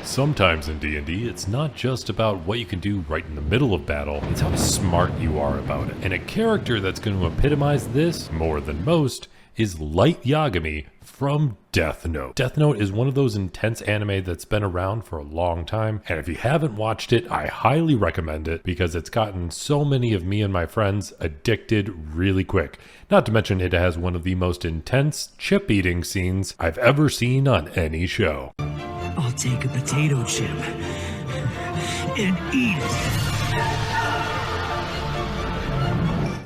Sometimes in D&D, it's not just about what you can do right in the middle of battle, it's how smart you are about it. And a character that's going to epitomize this more than most is Light Yagami from Death Note. Death Note is one of those intense anime that's been around for a long time, and if you haven't watched it, I highly recommend it because it's gotten so many of me and my friends addicted really quick. Not to mention it has one of the most intense chip eating scenes I've ever seen on any show. I'll take a potato chip and eat it.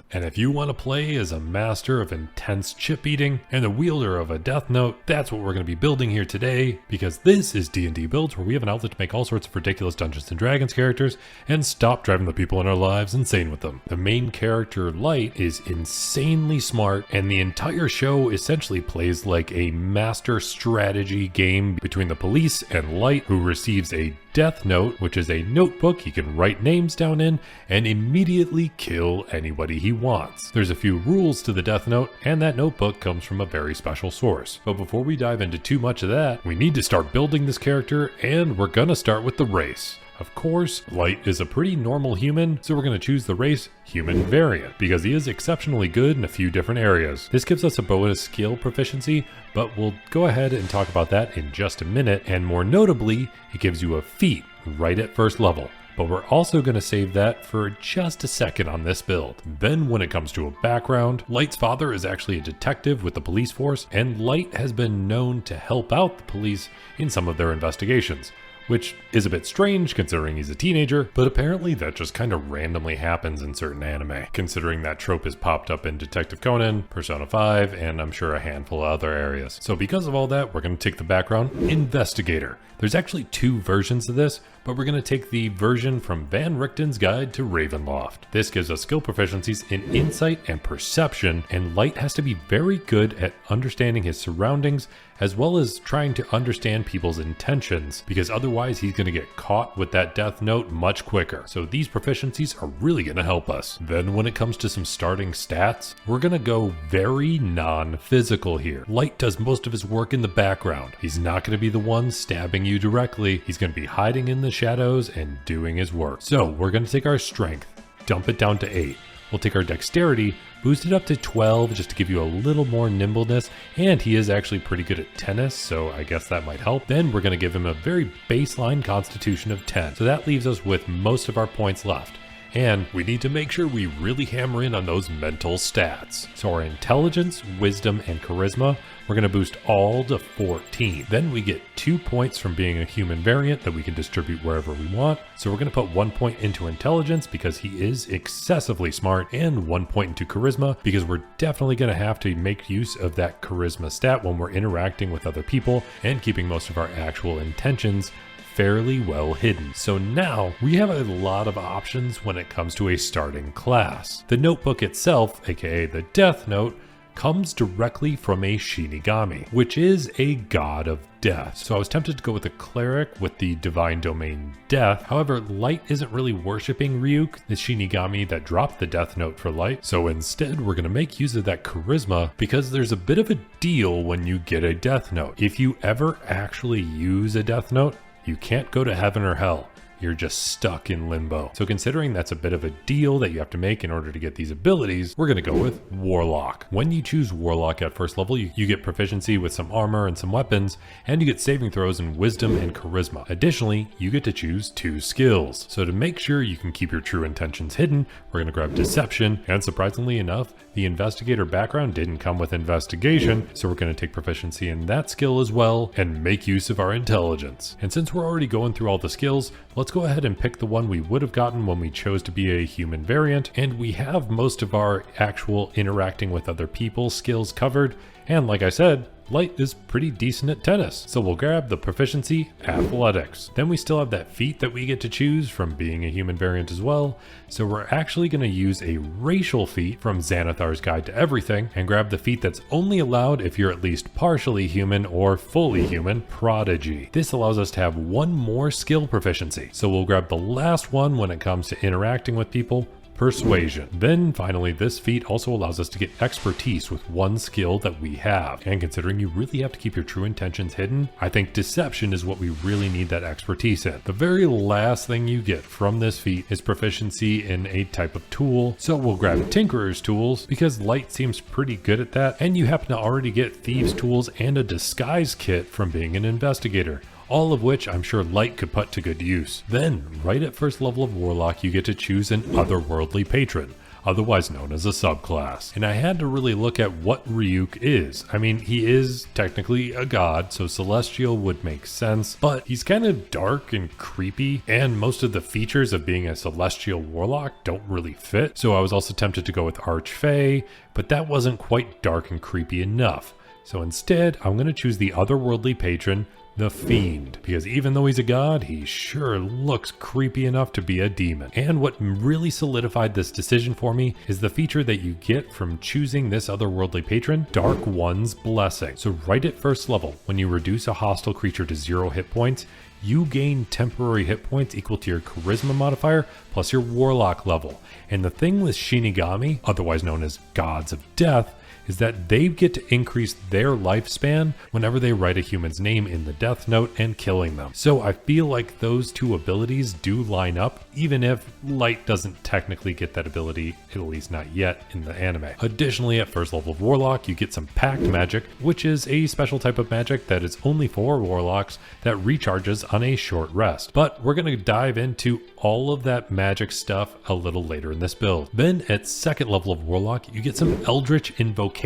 And if you want to play as a master of intense chip eating and the wielder of a death note, that's what we're going to be building here today, because this is D&D Builds, where we have an outlet to make all sorts of ridiculous Dungeons & Dragons characters and stop driving the people in our lives insane with them. The main character, Light, is insanely smart, and the entire show essentially plays like a master strategy game between the police and Light, who receives a death note, which is a notebook he can write names down in and immediately kill anybody he wants. There's a few rules to the death note, and that notebook comes from a very special source. But before we dive into too much of that, we need to start building this character, and we're gonna start with the race. Of course, Light is a pretty normal human, so we're going to choose the race Human Variant, because he is exceptionally good in a few different areas. This gives us a bonus skill proficiency, but we'll go ahead and talk about that in just a minute, and more notably, it gives you a feat right at first level. But we're also going to save that for just a second on this build. Then when it comes to a background, Light's father is actually a detective with the police force, and Light has been known to help out the police in some of their investigations, which is a bit strange considering he's a teenager, but apparently that just kind of randomly happens in certain anime, considering that trope has popped up in Detective Conan, Persona 5, and I'm sure a handful of other areas. So because of all that, we're going to take the background Investigator. There's actually two versions of this, but we're going to take the version from Van Richten's Guide to Ravenloft. This gives us skill proficiencies in Insight and Perception, and Light has to be very good at understanding his surroundings as well as trying to understand people's intentions, because otherwise he's going to get caught with that death note much quicker. So these proficiencies are really going to help us. Then when it comes to some starting stats, we're going to go very non-physical here. Light does most of his work in the background. He's not going to be the one stabbing you directly. He's going to be hiding in the shadows and doing his work. So we're going to take our strength, dump it down to 8. We'll take our dexterity, boost it up to 12 just to give you a little more nimbleness, and he is actually pretty good at tennis, so I guess that might help. Then we're going to give him a very baseline constitution of 10. So that leaves us with most of our points left. And we need to make sure we really hammer in on those mental stats. So our intelligence, wisdom, and charisma, we're going to boost all to 14. Then we get 2 points from being a human variant that we can distribute wherever we want. So we're going to put 1 point into intelligence because he is excessively smart, and 1 point into charisma because we're definitely going to have to make use of that charisma stat when we're interacting with other people and keeping most of our actual intentions fairly well hidden. So now we have a lot of options when it comes to a starting class. The notebook itself, aka the death note, comes directly from a Shinigami, which is a god of death. So I was tempted to go with a cleric with the divine domain death. However, Light isn't really worshipping Ryuk, the Shinigami that dropped the death note for Light. So instead, we're going to make use of that charisma because there's a bit of a deal when you get a death note. If you ever actually use a death note, you can't go to heaven or hell. You're just stuck in limbo. So considering that's a bit of a deal that you have to make in order to get these abilities, we're going to go with Warlock. When you choose Warlock at first level, you get proficiency with some armor and some weapons, and you get saving throws in wisdom and charisma. Additionally, you get to choose 2 skills. So to make sure you can keep your true intentions hidden, we're going to grab Deception, and surprisingly enough, the Investigator background didn't come with Investigation, so we're going to take proficiency in that skill as well and make use of our intelligence. And since we're already going through all the skills, let's go ahead and pick the one we would have gotten when we chose to be a human variant, and we have most of our actual interacting with other people skills covered, and like I said, Light is pretty decent at tennis, so we'll grab the proficiency athletics. Then we still have that feat that we get to choose from being a human variant as well, so we're actually going to use a racial feat from Xanathar's Guide to Everything and grab the feat that's only allowed if you're at least partially human or fully human, Prodigy. This allows us to have 1 more skill proficiency, so we'll grab the last one when it comes to interacting with people, Persuasion. Then finally, this feat also allows us to get expertise with one skill that we have. And considering you really have to keep your true intentions hidden, I think deception is what we really need that expertise in. The very last thing you get from this feat is proficiency in a type of tool. So we'll grab Tinkerer's tools because Light seems pretty good at that. And you happen to already get Thieves tools and a disguise kit from being an investigator, all of which I'm sure Light could put to good use. Then, right at first level of Warlock, you get to choose an otherworldly patron, otherwise known as a subclass. And I had to really look at what Ryuk is. I mean, he is technically a god, so celestial would make sense, but he's kind of dark and creepy, and most of the features of being a celestial warlock don't really fit. So I was also tempted to go with Archfey, but that wasn't quite dark and creepy enough. So instead, I'm going to choose the otherworldly patron, the Fiend, because even though he's a god, he sure looks creepy enough to be a demon. And what really solidified this decision for me is the feature that you get from choosing this otherworldly patron, Dark One's Blessing. So right at first level, when you reduce a hostile creature to 0 hit points, you gain temporary hit points equal to your charisma modifier plus your warlock level. And the thing with Shinigami, otherwise known as gods of death, is that they get to increase their lifespan whenever they write a human's name in the death note and killing them. So I feel like those two abilities do line up, even if Light doesn't technically get that ability, at least not yet in the anime. Additionally, at first level of Warlock, you get some Pact Magic, which is a special type of magic that is only for Warlocks that recharges on a short rest. But we're going to dive into all of that magic stuff a little later in this build. Then at second level of Warlock, you get some Eldritch Invocations,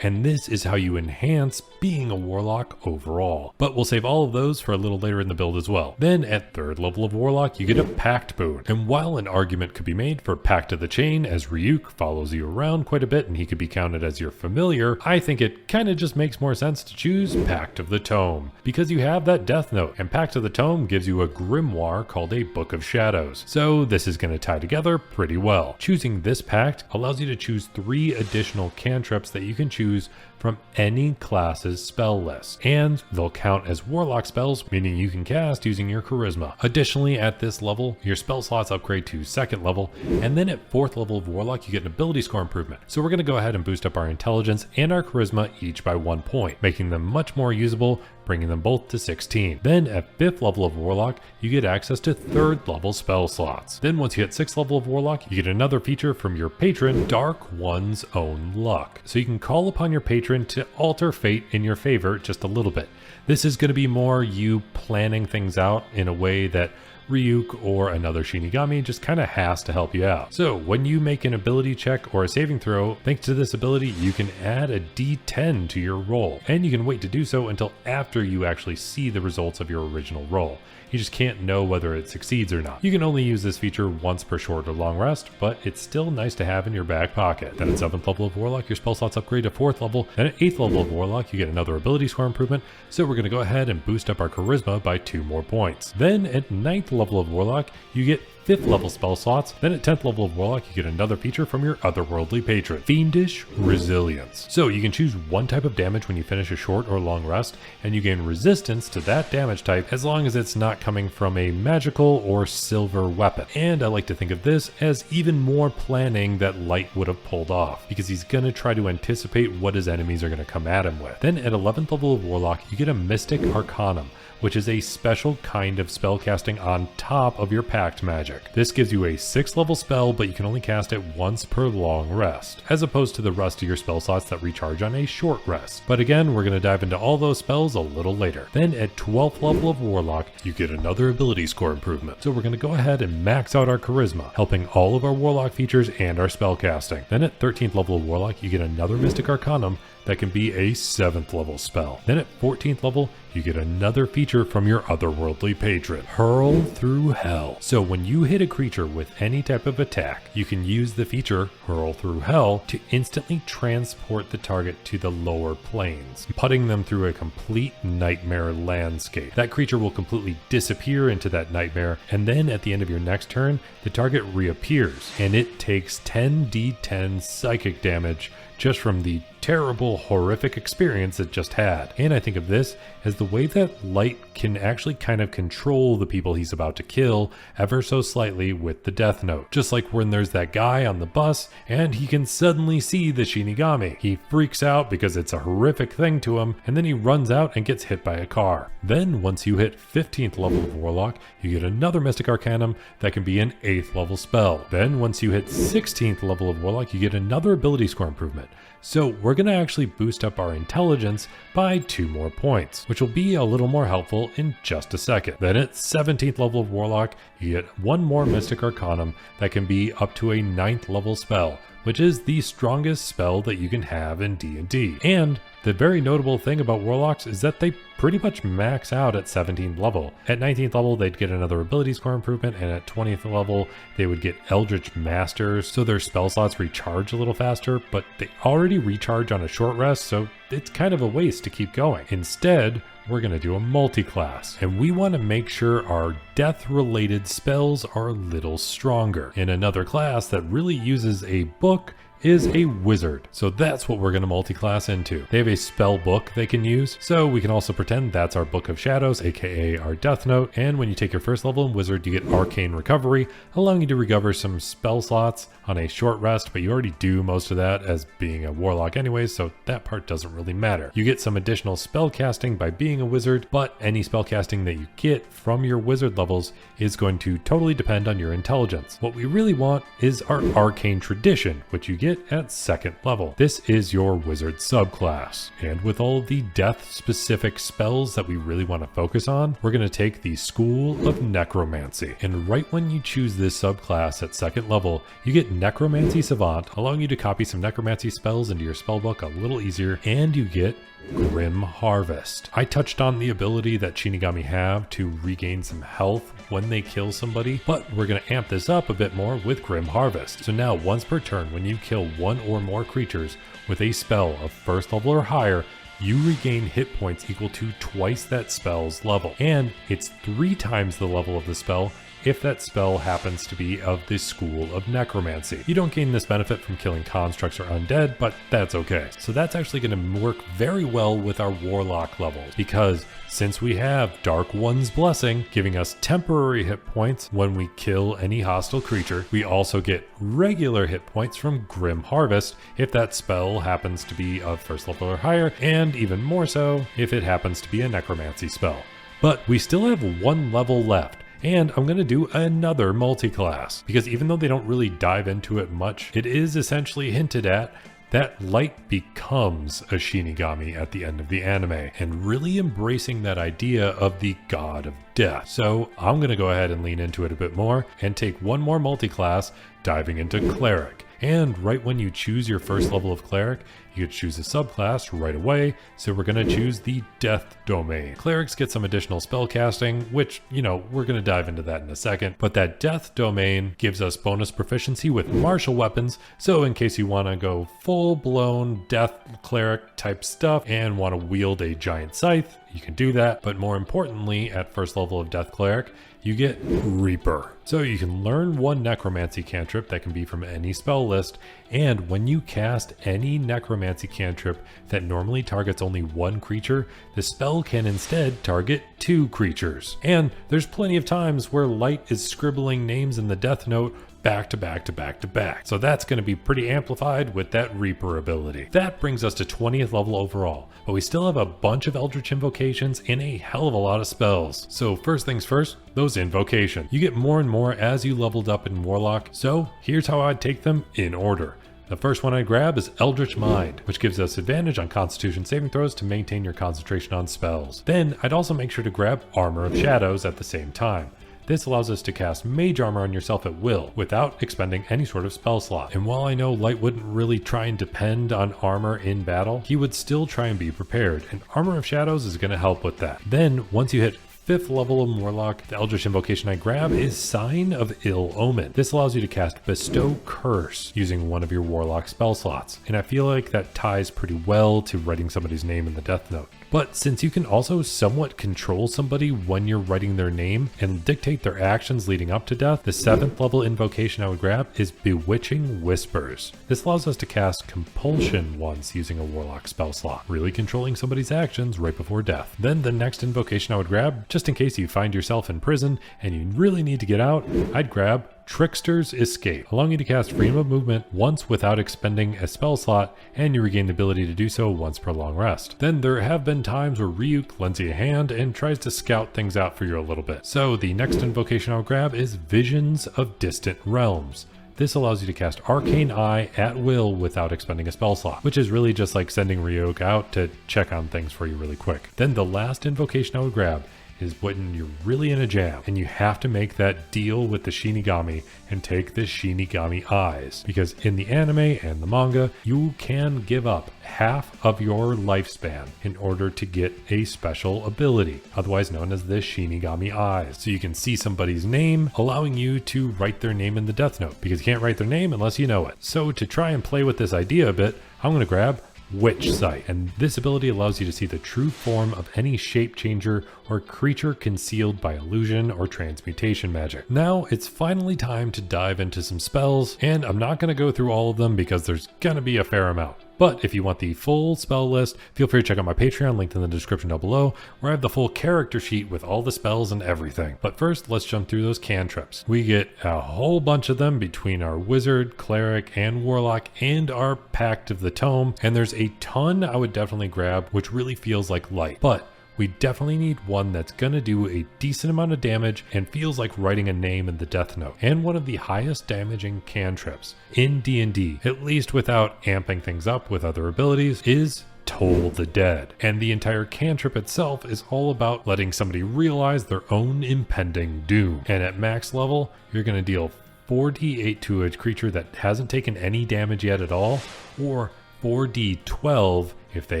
and this is how you enhance being a Warlock overall. But we'll save all of those for a little later in the build as well. Then at third level of Warlock, you get a Pact Boon, and while an argument could be made for Pact of the Chain, as Ryuk follows you around quite a bit and he could be counted as your familiar, I think it kind of just makes more sense to choose Pact of the Tome, because you have that death note, and Pact of the Tome gives you a grimoire called a Book of Shadows. So this is going to tie together pretty well. Choosing this pact allows you to choose 3 additional cantrips that you can choose from any class's spell list, and they'll count as warlock spells, meaning you can cast using your charisma. Additionally, at this level, your spell slots upgrade to 2nd level, and then at 4th level of warlock, you get an ability score improvement. So we're going to go ahead and boost up our intelligence and our charisma each by 1 point, making them much more usable, bringing them both to 16. Then at 5th level of Warlock, you get access to 3rd level spell slots. Then once you hit 6th level of Warlock, you get another feature from your patron, Dark One's Own Luck. So you can call upon your patron to alter fate in your favor just a little bit. This is going to be more you planning things out in a way that Ryuk or another Shinigami just kind of has to help you out. So when you make an ability check or a saving throw, thanks to this ability, you can add a D10 to your roll, and you can wait to do so until after you actually see the results of your original roll. You just can't know whether it succeeds or not. You can only use this feature once per short or long rest, but it's still nice to have in your back pocket. Then at 7th level of Warlock, your spell slots upgrade to 4th level. Then at 8th level of Warlock, you get another ability score improvement, so we're going to go ahead and boost up our charisma by 2 more points. Then at 9th level of Warlock, you get 5th level spell slots. Then at 10th level of Warlock, you get another feature from your otherworldly patron, Fiendish Resilience. So you can choose one type of damage when you finish a short or long rest, and you gain resistance to that damage type as long as it's not coming from a magical or silver weapon. And I like to think of this as even more planning that Light would have pulled off, because he's going to try to anticipate what his enemies are going to come at him with. Then at 11th level of Warlock, you get a Mystic Arcanum, which is a special kind of spell casting on top of your Pact magic. This gives you a 6th level spell, but you can only cast it once per long rest, as opposed to the rest of your spell slots that recharge on a short rest. But again, we're going to dive into all those spells a little later. Then at 12th level of Warlock, you get another ability score improvement. So we're going to go ahead and max out our charisma, helping all of our Warlock features and our spell casting. Then at 13th level of Warlock, you get another Mystic Arcanum that can be a 7th level spell. Then at 14th level, you get another feature from your otherworldly patron, Hurl Through Hell. So when you hit a creature with any type of attack, you can use the feature Hurl Through Hell to instantly transport the target to the lower planes, putting them through a complete nightmare landscape. That creature will completely disappear into that nightmare, and then at the end of your next turn, the target reappears, and it takes 10d10 psychic damage just from the terrible, horrific experience it just had. And I think of this as the the way that Light can actually kind of control the people he's about to kill ever so slightly with the death note. Just like when there's that guy on the bus and he can suddenly see the Shinigami. He freaks out because it's a horrific thing to him, and then he runs out and gets hit by a car. Then once you hit 15th level of Warlock, you get another Mystic Arcanum that can be an 8th level spell. Then once you hit 16th level of Warlock, you get another ability score improvement. So we're going to actually boost up our intelligence by 2 more points, which will be a little more helpful in just a second. Then at 17th level of Warlock, you get 1 more Mystic Arcanum that can be up to a 9th level spell, which is the strongest spell that you can have in D&D. And the very notable thing about Warlocks is that they pretty much max out at 17th level. At 19th level, they'd get another ability score improvement, and at 20th level, they would get Eldritch Masters, so their spell slots recharge a little faster, but they already recharge on a short rest, so it's kind of a waste to keep going. Instead, we're going to do a multi-class, and we want to make sure our death-related spells are a little stronger. In another class that really uses a book is a wizard. So that's what we're going to multi-class into. They have a spell book they can use, so we can also pretend that's our Book of Shadows, aka our Death Note. And when you take your first level in Wizard, you get Arcane Recovery, allowing you to recover some spell slots on a short rest, but you already do most of that as being a Warlock anyways, so that part doesn't really matter. You get some additional spell casting by being a wizard, but any spell casting that you get from your wizard levels is going to totally depend on your intelligence. What we really want is our Arcane Tradition, which you get at 2nd level. This is your wizard subclass. And with all of the death specific spells that we really want to focus on, we're going to take the School of Necromancy. And right when you choose this subclass at 2nd level, you get Necromancy Savant, allowing you to copy some necromancy spells into your spellbook a little easier, and you get Grim Harvest. I touched on the ability that Shinigami have to regain some health when they kill somebody, but we're going to amp this up a bit more with Grim Harvest. So now once per turn, when you kill 1 or more creatures with a spell of 1st level or higher, you regain hit points equal to twice that spell's level, and it's 3 times the level of the spell if that spell happens to be of the School of Necromancy. You don't gain this benefit from killing constructs or undead, but that's okay. So that's actually going to work very well with our Warlock levels, because since we have Dark One's Blessing, giving us temporary hit points when we kill any hostile creature, we also get regular hit points from Grim Harvest if that spell happens to be of 1st level or higher, and even more so if it happens to be a necromancy spell. But we still have 1 level left, and I'm going to do another multi-class, because even though they don't really dive into it much, it is essentially hinted at that Light becomes a Shinigami at the end of the anime, and really embracing that idea of the god of death. So I'm going to go ahead and lean into it a bit more and take 1 more multi-class, diving into Cleric. And right when you choose your 1st level of Cleric, you could choose a subclass right away, so we're going to choose the Death Domain. Clerics get some additional spell casting, which, you know, we're going to dive into that in a second, but that Death Domain gives us bonus proficiency with martial weapons, so in case you want to go full-blown Death Cleric type stuff and want to wield a giant scythe, you can do that, but more importantly, at 1st level of Death Cleric, you get Reaper. So you can learn 1 necromancy cantrip that can be from any spell list, and when you cast any necromancy cantrip that normally targets only 1 creature, the spell can instead target 2 creatures. And there's plenty of times where Light is scribbling names in the Death Note back to back to back to back. So that's going to be pretty amplified with that Reaper ability. That brings us to 20th level overall, but we still have a bunch of Eldritch Invocations and a hell of a lot of spells. So first things first, those invocations. You get more and more as you leveled up in Warlock, so here's how I'd take them in order. The first one I grab is Eldritch Mind, which gives us advantage on Constitution saving throws to maintain your concentration on spells. Then I'd also make sure to grab Armor of Shadows at the same time. This allows us to cast mage armor on yourself at will, without expending any sort of spell slot. And while I know Light wouldn't really try and depend on armor in battle, he would still try and be prepared, and Armor of Shadows is going to help with that. Then, once you hit 5th level of Warlock, the Eldritch Invocation I grab is Sign of Ill Omen. This allows you to cast Bestow Curse using one of your Warlock spell slots, and I feel like that ties pretty well to writing somebody's name in the Death Note. But since you can also somewhat control somebody when you're writing their name and dictate their actions leading up to death, the 7th level invocation I would grab is Bewitching Whispers. This allows us to cast Compulsion once using a Warlock spell slot, really controlling somebody's actions right before death. Then the next invocation I would grab, just in case you find yourself in prison and you really need to get out, I'd grab Trickster's Escape, allowing you to cast freedom of movement once without expending a spell slot, and you regain the ability to do so once per long rest. Then there have been times where Ryuk lends you a hand and tries to scout things out for you a little bit. So the next invocation I'll grab is Visions of Distant Realms. This allows you to cast Arcane Eye at will without expending a spell slot, which is really just like sending Ryuk out to check on things for you really quick. Then the last invocation I would grab is when you're really in a jam and you have to make that deal with the Shinigami and take the Shinigami eyes, because in the anime and the manga you can give up half of your lifespan in order to get a special ability, otherwise known as the Shinigami eyes. So you can see somebody's name, allowing you to write their name in the death note, because you can't write their name unless you know it. So to try and play with this idea a bit, I'm going to grab Witch Sight, and this ability allows you to see the true form of any shape changer or creature concealed by illusion or transmutation magic. Now it's finally time to dive into some spells, and I'm not going to go through all of them because there's going to be a fair amount. But if you want the full spell list, feel free to check out my Patreon, linked in the description down below, where I have the full character sheet with all the spells and everything. But first, let's jump through those cantrips. We get a whole bunch of them between our Wizard, Cleric, and Warlock, and our Pact of the Tome, and there's a ton I would definitely grab, which really feels like light. But we definitely need one that's gonna do a decent amount of damage and feels like writing a name in the death note, and one of the highest damaging cantrips in D&D, at least without amping things up with other abilities, is Toll the Dead. And the entire cantrip itself is all about letting somebody realize their own impending doom. And at max level, you're gonna deal 4d8 to a creature that hasn't taken any damage yet at all, or 4d12 if they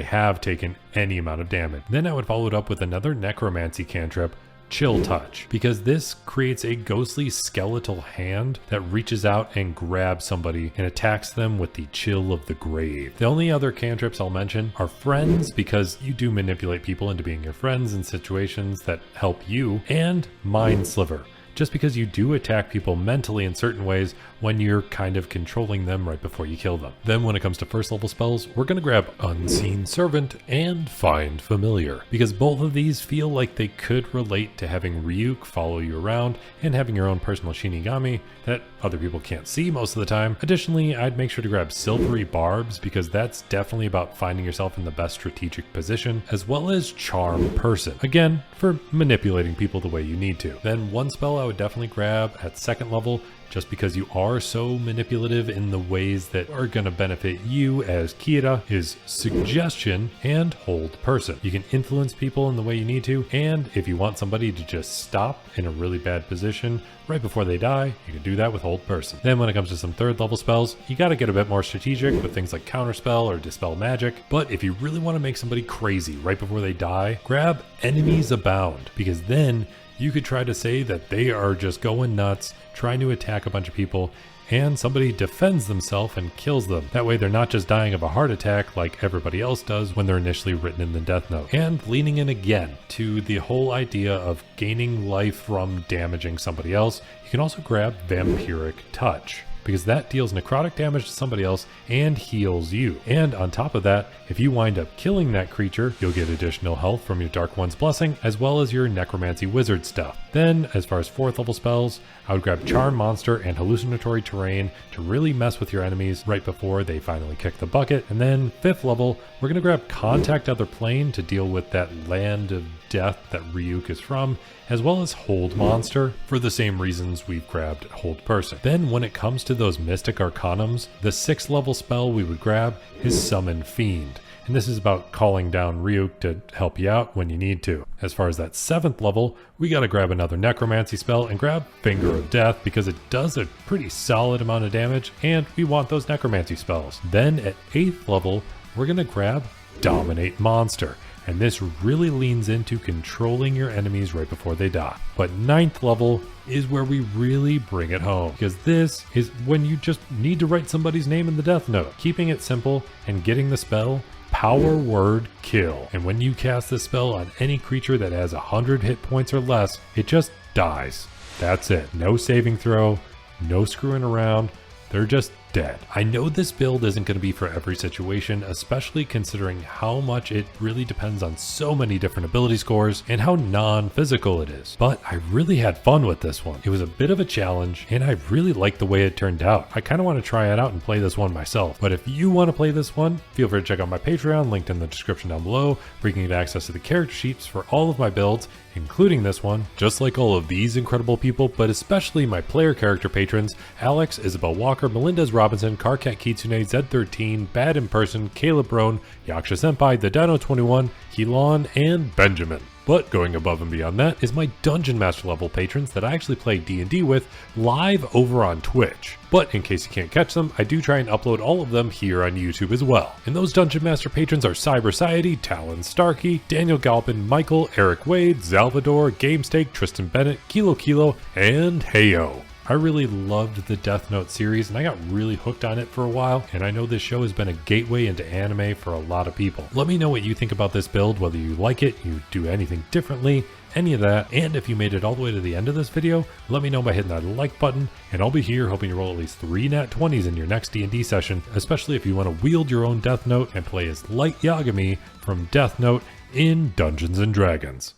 have taken any amount of damage. Then I would follow it up with another necromancy cantrip, Chill Touch, because this creates a ghostly skeletal hand that reaches out and grabs somebody and attacks them with the chill of the grave. The only other cantrips I'll mention are Friends, because you do manipulate people into being your friends in situations that help you, and Mind Sliver, just because you do attack people mentally in certain ways when you're kind of controlling them right before you kill them. Then when it comes to first level spells, we're going to grab Unseen Servant and Find Familiar, because both of these feel like they could relate to having Ryuk follow you around and having your own personal Shinigami that other people can't see most of the time. Additionally, I'd make sure to grab Silvery Barbs, because that's definitely about finding yourself in the best strategic position, as well as Charm Person, again for manipulating people the way you need to. Then one spell I would definitely grab at second level, just because you are so manipulative in the ways that are going to benefit you as Kira, is Suggestion and Hold Person. You can influence people in the way you need to, and if you want somebody to just stop in a really bad position right before they die, you can do that with Hold Person. Then when it comes to some third level spells, you got to get a bit more strategic with things like Counterspell or Dispel Magic. But if you really want to make somebody crazy right before they die, grab Enemies Abound, because then you could try to say that they are just going nuts, trying to attack a bunch of people, and somebody defends themselves and kills them. That way they're not just dying of a heart attack like everybody else does when they're initially written in the death note. And leaning in again to the whole idea of gaining life from damaging somebody else, you can also grab Vampiric Touch, because that deals necrotic damage to somebody else and heals you. And on top of that, if you wind up killing that creature, you'll get additional health from your Dark One's Blessing, as well as your Necromancy Wizard stuff. Then, as far as fourth level spells, I would grab Charm Monster and Hallucinatory Terrain to really mess with your enemies right before they finally kick the bucket. And then fifth level, we're going to grab Contact Other Plane to deal with that land of death that Ryuk is from, as well as Hold Monster for the same reasons we've grabbed Hold Person. Then when it comes to those Mystic Arcanums, the sixth level spell we would grab is Summon Fiend. And this is about calling down Ryuk to help you out when you need to. As far as that seventh level, we gotta grab another necromancy spell and grab Finger of Death, because it does a pretty solid amount of damage and we want those necromancy spells. Then at eighth level, we're gonna grab Dominate Monster. And this really leans into controlling your enemies right before they die. But ninth level is where we really bring it home, because this is when you just need to write somebody's name in the death note. Keeping it simple and getting the spell power word kill. And when you cast this spell on any creature that has 100 hit points or less, it just dies. That's it. No saving throw, no screwing around. They're just dead. I know this build isn't going to be for every situation, especially considering how much it really depends on so many different ability scores and how non-physical it is. But I really had fun with this one. It was a bit of a challenge and I really liked the way it turned out. I kind of want to try it out and play this one myself. But if you want to play this one, feel free to check out my Patreon, linked in the description down below, where you can get access to the character sheets for all of my builds, including this one, just like all of these incredible people, but especially my player character patrons, Alex, Isabel Walker, Melendez Robinson, Carcat Kitsune, Z13, Bad in Person, Caleb Roan, Yaksha Senpai, The Dino 21, Hilon, and Benjamin. But going above and beyond that is my Dungeon Master level patrons that I actually play D&D with live over on Twitch. But in case you can't catch them, I do try and upload all of them here on YouTube as well. And those Dungeon Master patrons are Cyberciety, Talon Starkey, Daniel Galpin, Michael, Eric Wade, Salvador, GameStake, Tristan Bennett, Kilo Kilo, and Heyo. I really loved the Death Note series and I got really hooked on it for a while, and I know this show has been a gateway into anime for a lot of people. Let me know what you think about this build, whether you like it, you do anything differently, any of that, and if you made it all the way to the end of this video, let me know by hitting that like button, and I'll be here hoping to roll at least 3 nat 20s in your next D&D session, especially if you want to wield your own Death Note and play as Light Yagami from Death Note in Dungeons & Dragons.